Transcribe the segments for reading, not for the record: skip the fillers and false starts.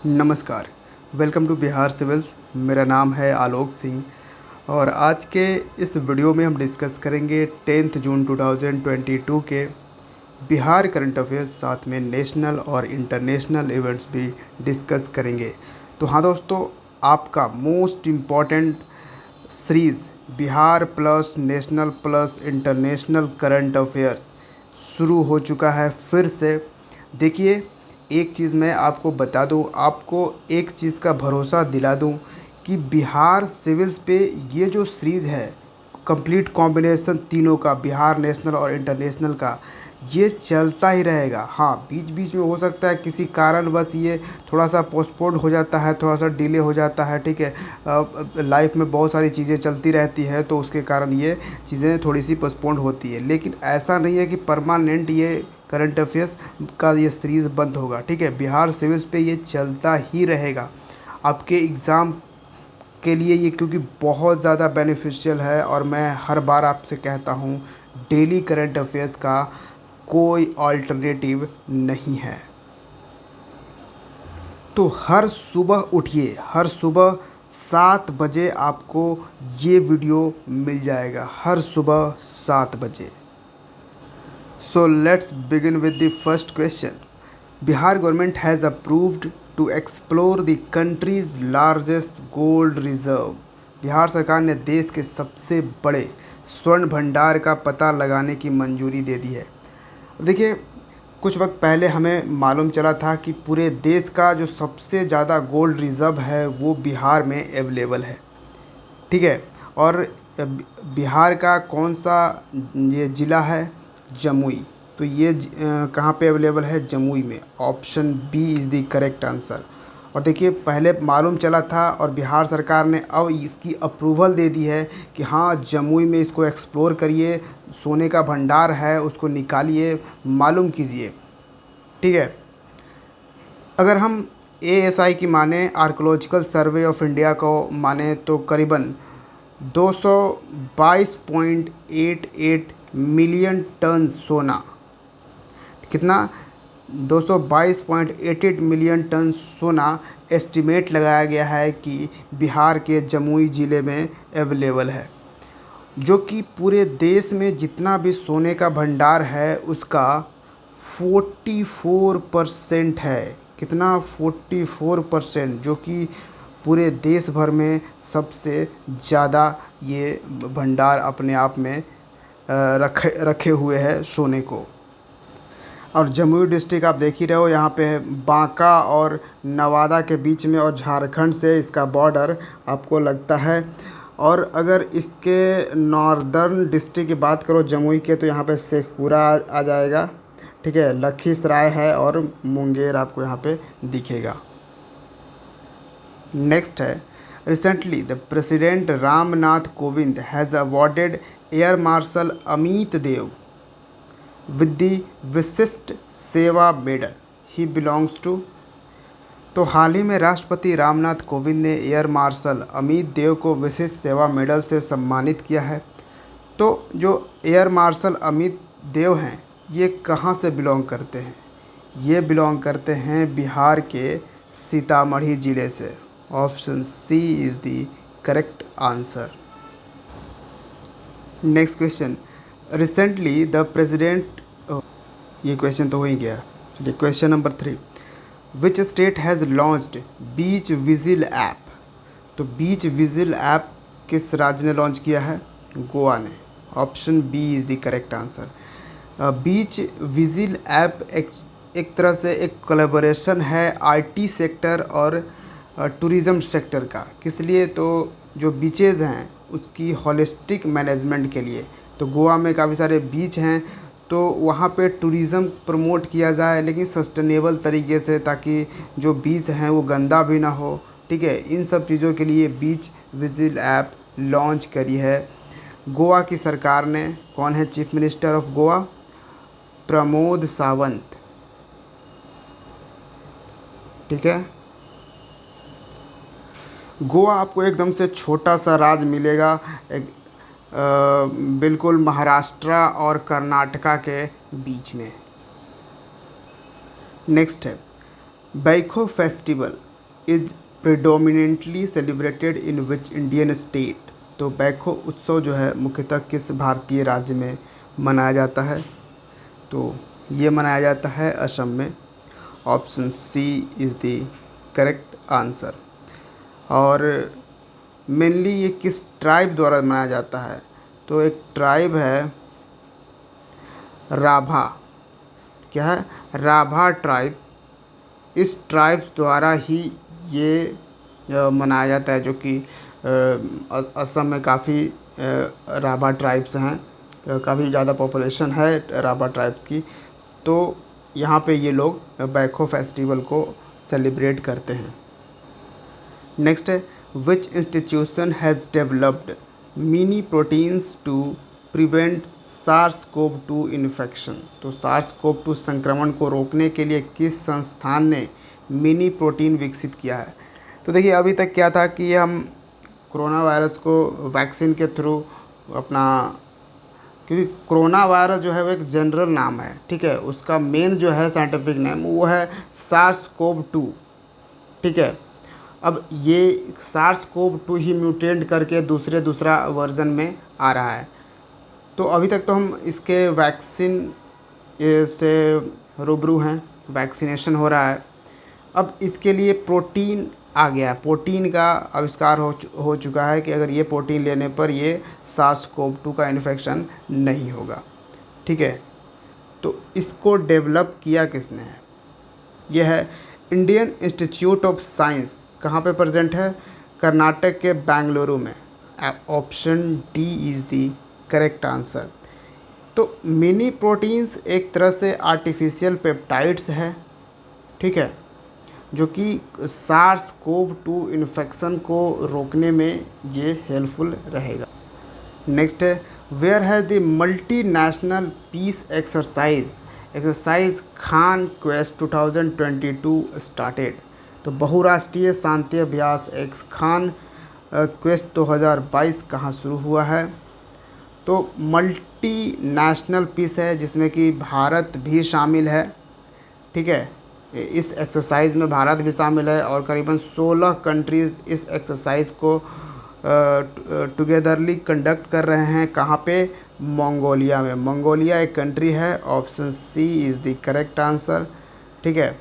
नमस्कार। Welcome to Bihar civils. मेरा नाम है आलोक सिंह और आज के इस वीडियो में हम डिस्कस करेंगे 10 जून 2022 के बिहार करंट अफेयर्स, साथ में नेशनल और इंटरनेशनल इवेंट्स भी डिस्कस करेंगे। तो हाँ दोस्तों, आपका most important series Bihar plus national plus international current affairs शुरू हो चुका है फिर से। देखिए, एक चीज़ मैं आपको बता दूं, आपको एक चीज़ का भरोसा दिला दूं कि बिहार सिविल्स पे ये जो सीरीज़ है, कंप्लीट कॉम्बिनेशन तीनों का, बिहार नेशनल और इंटरनेशनल का, ये चलता ही रहेगा। हाँ, बीच बीच में हो सकता है किसी कारणवश ये थोड़ा सा पोस्टपोन हो जाता है, थोड़ा सा डिले हो जाता है, ठीक है। लाइफ में बहुत सारी चीज़ें चलती रहती है, तो उसके कारण ये चीज़ें थोड़ी सी पोस्टपोन होती है। लेकिन ऐसा नहीं है कि परमानेंट ये करंट अफेयर्स का ये सीरीज़ बंद होगा, ठीक है। बिहार सिविल्स पे ये चलता ही रहेगा आपके एग्ज़ाम के लिए ये, क्योंकि बहुत ज़्यादा बेनिफिशियल है। और मैं हर बार आपसे कहता हूँ, डेली करंट अफेयर्स का कोई अल्टरनेटिव नहीं है। तो हर सुबह उठिए, हर सुबह 7 बजे आपको ये वीडियो मिल जाएगा, हर सुबह 7 बजे। So let's begin with the first question. Bihar government has approved to explore the country's largest gold reserve. Bihar सरकार ने देश के सबसे बड़े स्वर्ण भंडार का पता लगाने की मंजूरी दे दी है। देखिए, कुछ वक्त पहले हमें मालूम चला था कि पूरे देश का जो सबसे ज़्यादा गोल्ड रिज़र्व है वो बिहार में अवेलेबल है, ठीक है। और बिहार का कौन सा ये ज़िला है? जमुई। तो ये कहाँ पे अवेलेबल है? जमुई में। Option B is the correct answer. और देखिए, पहले मालूम चला था और बिहार सरकार ने अब इसकी अप्रूवल दे दी है कि हाँ, जमुई में इसको एक्सप्लोर करिए, सोने का भंडार है, उसको निकालिए, मालूम कीजिए, ठीक है। अगर हम ASI की माने, आर्कोलॉजिकल सर्वे ऑफ इंडिया को माने, तो करीबन 222.88 मिलियन टन सोना, कितना? 222.88 मिलियन टन सोना एस्टिमेट लगाया गया है कि बिहार के जमुई ज़िले में अवेलेबल है, जो कि पूरे देश में जितना भी सोने का भंडार है उसका 44% है। कितना? 44%, जो कि पूरे देश भर में सबसे ज़्यादा ये भंडार अपने आप में रखे हुए है सोने को। और जमुई डिस्ट्रिक्ट आप देख ही रहे हो, यहाँ पे है बांका और नवादा के बीच में, और झारखंड से इसका बॉर्डर आपको लगता है। और अगर इसके नॉर्दर्न डिस्ट्रिक्ट की बात करो जमुई के, तो यहाँ पे शेखपुरा आ जाएगा, ठीक है। लखीसराय है और मुंगेर आपको यहाँ पे दिखेगा। नेक्स्ट है, recently the president Ramnath Kovind has awarded air marshal Amit Dev with the Vishisht Seva medal he belongs to. तो हाल ही में राष्ट्रपति रामनाथ कोविंद ने एयर मार्शल अमित देव को विशिष्ट सेवा मेडल से सम्मानित किया है। तो जो एयर मार्शल अमित देव हैं, ये कहाँ से बिलोंग करते हैं? ये बिलोंग करते हैं बिहार के सीतामढ़ी ज़िले से। Option C is the correct answer. Next question, recently the president, ये क्वेश्चन तो हो ही गया। चलिए, question number 3, which state has launched beach vigil app. तो बीच विजिल ऐप किस राज्य ने लॉन्च किया है? गोवा ने। Option B is the correct answer. Beach vigil app एक तरह से एक कोलैबोरेशन है IT सेक्टर और टूरिज़्म सेक्टर का। किस लिए? तो जो बीचेज़ हैं उसकी होलिस्टिक मैनेजमेंट के लिए। तो गोवा में काफ़ी सारे बीच हैं, तो वहाँ पे टूरिज़्म प्रमोट किया जाए, लेकिन सस्टेनेबल तरीके से, ताकि जो बीच हैं वो गंदा भी ना हो, ठीक है। इन सब चीज़ों के लिए बीच विजिल ऐप लॉन्च करी है गोवा की सरकार ने। कौन है chief minister of Goa? Pramod Sawant, ठीक है। गोवा आपको एकदम से छोटा सा राज्य मिलेगा, एक बिल्कुल महाराष्ट्र और कर्नाटका के बीच में। नेक्स्ट है, Baikho festival is predominantly celebrated in which Indian state? तो बैखो उत्सव जो है मुख्यतः किस भारतीय राज्य में मनाया जाता है? तो ये मनाया जाता है असम में। Option C is the correct answer. और मेनली ये किस ट्राइब द्वारा मनाया जाता है? तो एक ट्राइब है राभा। क्या है? राभा ट्राइब। इस ट्राइब्स द्वारा ही ये मनाया जाता है, जो कि असम में काफ़ी राभा ट्राइब्स हैं, काफ़ी ज़्यादा पॉपुलेशन है राभा ट्राइब्स की। तो यहाँ पे ये लोग बैखो फेस्टिवल को सेलिब्रेट करते हैं। नेक्स्ट है, which institution has developed mini proteins to prevent SARS-CoV-2 infection? तो SARS-CoV-2 संक्रमण को रोकने के लिए किस संस्थान ने मिनी प्रोटीन विकसित किया है? तो देखिए, अभी तक क्या था कि हम कोरोना वायरस को वैक्सीन के थ्रू अपना, क्योंकि कोरोना वायरस जो है वो एक जनरल नाम है, ठीक है, उसका मेन जो है साइंटिफिक नेम वो है SARS-CoV-2, ठीक है। अब ये SARS-CoV-2 ही म्यूटेंट करके दूसरा वर्जन में आ रहा है। तो अभी तक तो हम इसके वैक्सीन से रूबरू हैं, वैक्सीनेशन हो रहा है। अब इसके लिए प्रोटीन आ गया है, प्रोटीन का आविष्कार हो चुका है कि अगर ये प्रोटीन लेने पर ये SARS-CoV-2 का इन्फेक्शन नहीं होगा, ठीक है। तो इसको डेवलप किया किसने है? ये है इंडियन इंस्टीट्यूट ऑफ साइंस। कहाँ पे प्रेजेंट है? कर्नाटक के बेंगलुरु में। Option D is the correct answer. तो मिनी प्रोटीन्स एक तरह से आर्टिफिशियल पेप्टाइड्स है, ठीक है, जो कि SARS-CoV-2 इन्फेक्शन को रोकने में ये हेल्पफुल रहेगा। नेक्स्ट है, where has the multi national peace exercise Khaan quest 2022 started? तो बहुराष्ट्रीय शांति अभ्यास एक्स खान क्वेस्ट 2022 कहाँ शुरू हुआ है? तो मल्टी नेशनल पीस है, जिसमें कि भारत भी शामिल है, ठीक है। इस एक्सरसाइज में भारत भी शामिल है और करीबन 16 कंट्रीज़ इस एक्सरसाइज को टुगेदरली कंडक्ट कर रहे हैं। कहाँ पे? मंगोलिया में। मंगोलिया एक कंट्री है। Option C is the correct answer, ठीक है।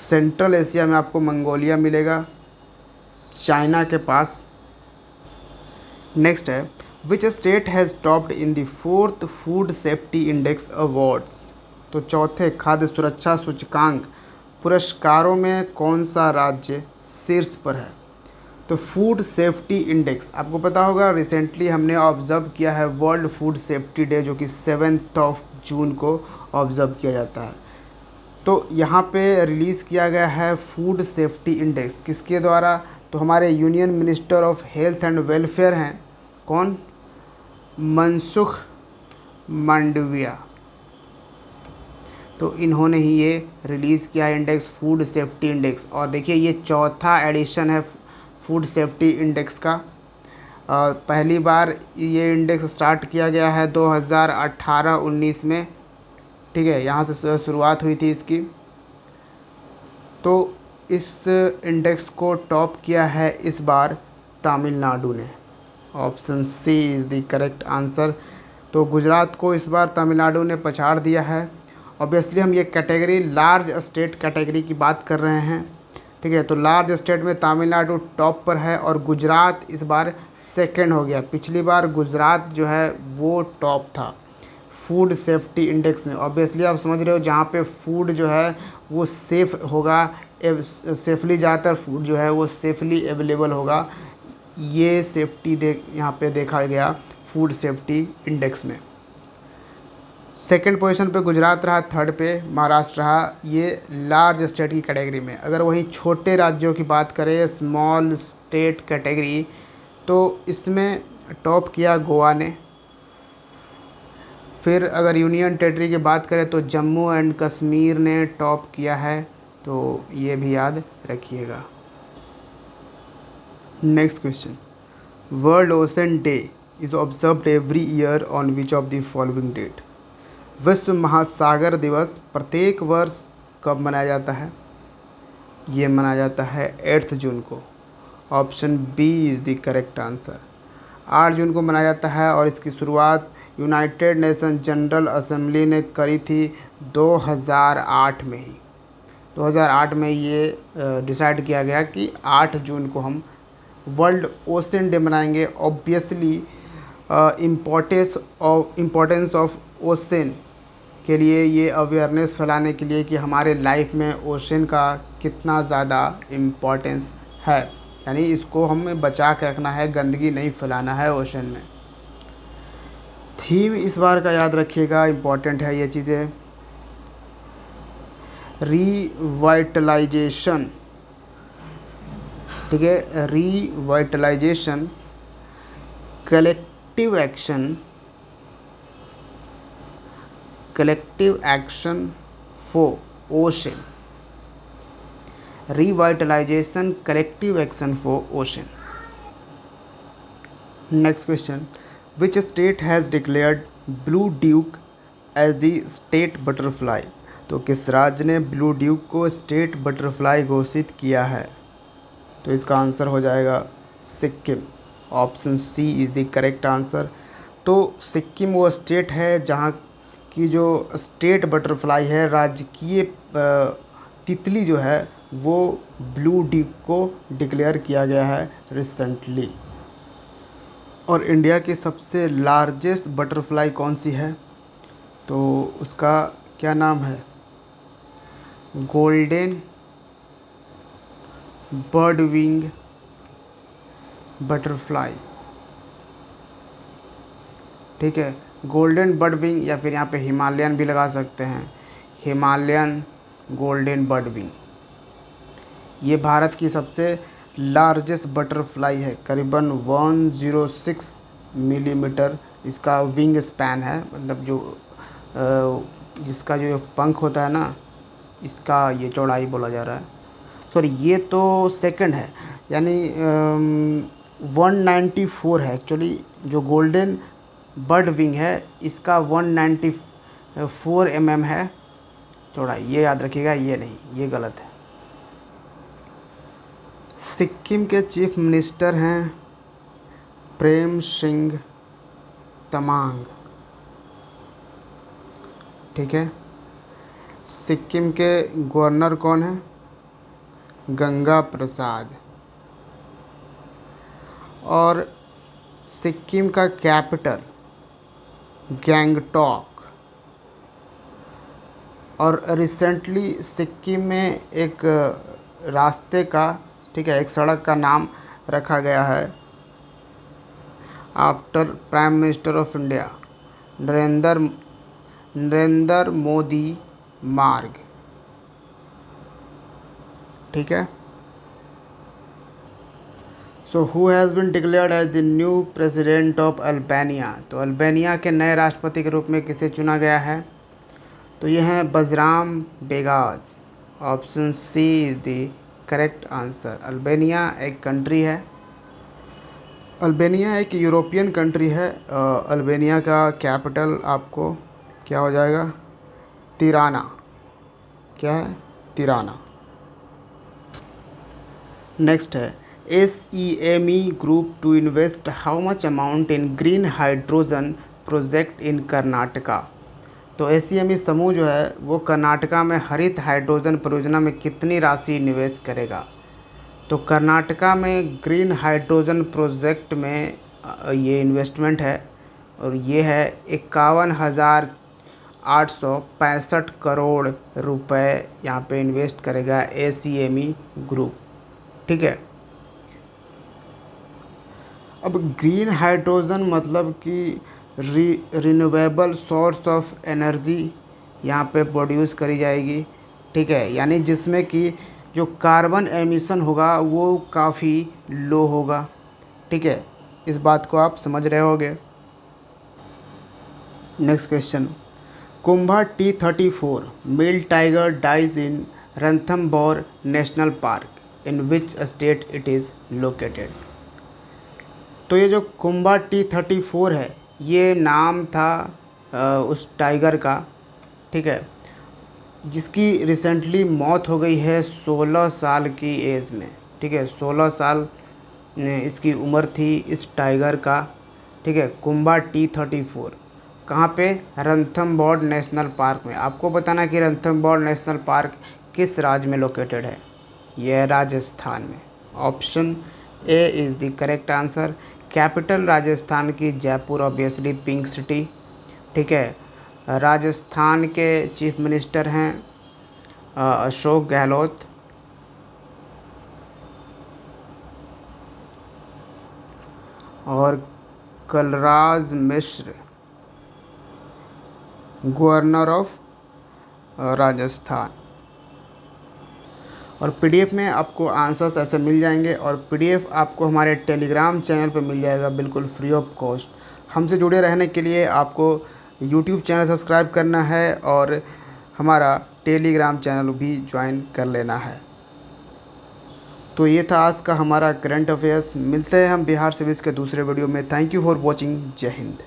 सेंट्रल एशिया में आपको मंगोलिया मिलेगा, चाइना के पास। नेक्स्ट है, विच state has topped in the 4th food safety index awards? तो चौथे खाद्य सुरक्षा सूचकांक पुरस्कारों में कौन सा राज्य शीर्ष पर है? तो फूड सेफ्टी इंडेक्स, आपको पता होगा रिसेंटली हमने ऑब्ज़र्व किया है वर्ल्ड फूड सेफ्टी डे, जो कि 7 जून को ऑब्ज़र्व किया जाता है। तो यहाँ पे रिलीज़ किया गया है फूड सेफ्टी इंडेक्स किसके द्वारा? तो हमारे union minister of health and welfare हैं, कौन? मनसुख मांडविया। तो इन्होंने ही ये रिलीज़ किया है इंडेक्स, फूड सेफ्टी इंडेक्स। और देखिए, ये चौथा एडिशन है फूड सेफ्टी इंडेक्स का। पहली बार ये इंडेक्स स्टार्ट किया गया है 2018-19 में, ठीक है, यहाँ से शुरुआत हुई थी इसकी। तो इस इंडेक्स को टॉप किया है इस बार तमिलनाडु ने। Option C is the correct answer. तो गुजरात को इस बार तमिलनाडु ने पछाड़ दिया है। ऑब्वियसली हम ये कैटेगरी लार्ज स्टेट कैटेगरी की बात कर रहे हैं, ठीक है। तो लार्ज स्टेट में तमिलनाडु टॉप पर है और गुजरात इस बार सेकंड हो गया। पिछली बार गुजरात जो है वो टॉप था फूड सेफ्टी इंडेक्स में। ऑब्वियसली आप समझ रहे हो, जहाँ पे फूड जो है वो सेफ़ होगा, सेफली ज़्यादातर फूड जो है वो सेफली अवेलेबल होगा, ये सेफ्टी यहाँ पे देखा गया फूड सेफ्टी इंडेक्स में। सेकंड पोजीशन पे गुजरात रहा, थर्ड पे महाराष्ट्र रहा, ये लार्ज स्टेट की कैटेगरी में। अगर वहीं छोटे राज्यों की बात करें, स्मॉल स्टेट कैटेगरी, तो इसमें टॉप किया गोवा ने। फिर अगर यूनियन टेरिटरी की बात करें तो जम्मू एंड कश्मीर ने टॉप किया है, तो ये भी याद रखिएगा। Next question, world ocean day is observed every year on which of the following date? विश्व महासागर दिवस प्रत्येक वर्ष कब मनाया जाता है? ये मनाया जाता है 8 जून को। Option B is the correct answer. 8 जून को मनाया जाता है और इसकी शुरुआत यूनाइटेड नेशन जनरल असेंबली ने करी थी 2008 में ही। 2008 में ये डिसाइड किया गया कि 8 जून को हम वर्ल्ड ओशन डे मनाएंगे। ऑब्वियसली इम्पोर्टेंस ऑफ ओशन के लिए, ये अवेयरनेस फैलाने के लिए कि हमारे लाइफ में ओशन का कितना ज़्यादा इम्पोर्टेंस है, यानी इसको हमें बचा के रखना है, गंदगी नहीं फैलाना है ओशन में। थीम इस बार का याद रखिएगा, इम्पॉर्टेंट है ये चीज़ें। रिवाइटलाइजेशन, ठीक है, revitalisation, collective action for ocean. Revitalisation, collective action for ocean. Next question, which state has declared blue duke as the state butterfly. तो किस राज्य ने ब्लू ड्यूक को स्टेट बटरफ्लाई घोषित किया है? तो इसका आंसर हो जाएगा Sikkim. Option C is the correct answer. तो सिक्किम वो स्टेट है जहाँ की जो स्टेट बटरफ्लाई है, राजकीय तितली जो है, वो ब्लू ड्यूक को डिक्लेयर किया गया है रिसेंटली। और इंडिया की सबसे लार्जेस्ट बटरफ्लाई कौन सी है? तो उसका क्या नाम है? गोल्डन बर्ड विंग बटरफ्लाई, ठीक है, गोल्डन बर्ड विंग, या फिर यहाँ पे हिमालयन भी लगा सकते हैं, हिमालयन गोल्डन बर्ड विंग। ये भारत की सबसे लार्जेस्ट बटरफ्लाई है, करीबन 106 मिलीमीटर इसका विंग स्पैन है, मतलब जो जिसका जो पंख होता है ना, इसका ये चौड़ाई बोला जा रहा है। सॉरी, ये तो सेकंड है, यानी 194 है एक्चुअली। जो गोल्डन बर्ड विंग है इसका 194 है चौड़ाई, ये याद रखिएगा, ये नहीं, ये गलत है। सिक्किम के चीफ मिनिस्टर हैं प्रेम सिंह तमांग, ठीक है। सिक्किम के गवर्नर कौन है? गंगा प्रसाद। और सिक्किम का कैपिटल गैंगटॉक। और रिसेंटली सिक्किम में एक रास्ते का, ठीक है, एक सड़क का नाम रखा गया है after prime minister of India Narendra Modi मार्ग, ठीक है। So who has bin declared as the new president of Albania. तो अल्बानिया के नए राष्ट्रपति के रूप में किसे चुना गया है? तो ये हैं Bajram Begaj. Option C is the correct answer. Albania एक कंट्री है, अल्बानिया एक यूरोपियन कंट्री है। अल्बानिया का कैपिटल आपको क्या हो जाएगा? तिराना। क्या है? तिराना। नेक्स्ट है SEME group to invest how much amount in green hydrogen project in Karnataka. तो SEME समूह जो है वो कर्नाटका में हरित हाइड्रोजन परियोजना में कितनी राशि निवेश करेगा? तो कर्नाटका में ग्रीन हाइड्रोजन प्रोजेक्ट में ये इन्वेस्टमेंट है, और ये है 51,865 करोड़ रुपए यहाँ पे इन्वेस्ट करेगा SEME ग्रुप, ठीक है। अब ग्रीन हाइड्रोजन मतलब कि रिन्यूएबल सोर्स ऑफ एनर्जी यहाँ पे प्रोड्यूस करी जाएगी, ठीक है, यानी जिसमें कि जो कार्बन एमिशन होगा वो काफ़ी लो होगा, ठीक है। इस बात को आप समझ रहे होगे। Next question, Kumbha T34 male tiger dies in Ranthambore national park, in which state it is located. तो ये जो कुंभा T34 है, ये नाम था उस टाइगर का, ठीक है, जिसकी रिसेंटली मौत हो गई है 16 साल की एज में। ठीक है, 16 साल इसकी उम्र थी इस टाइगर का। ठीक है, कुंबा T34। कहाँ पे? रणथंबोर नेशनल पार्क में। आपको बताना कि रणथंबोर नेशनल पार्क किस राज्य में लोकेटेड है? यह है राजस्थान में। Option A is the correct answer. Capital Rajasthan की जयपुर, ऑब्वियसली पिंक सिटी। ठीक है, राजस्थान के चीफ मिनिस्टर हैं अशोक गहलोत। और कलराज मिश्र गवर्नर ऑफ राजस्थान। और पीडीएफ में आपको आंसर्स ऐसे मिल जाएंगे, और पीडीएफ आपको हमारे टेलीग्राम चैनल पर मिल जाएगा बिल्कुल फ्री ऑफ कॉस्ट। हमसे जुड़े रहने के लिए आपको यूट्यूब चैनल सब्सक्राइब करना है और हमारा टेलीग्राम चैनल भी ज्वाइन कर लेना है। तो ये था आज का हमारा करंट अफेयर्स। मिलते हैं हम बिहार सिविल्स के दूसरे वीडियो में। Thank you for watching. जय हिंद।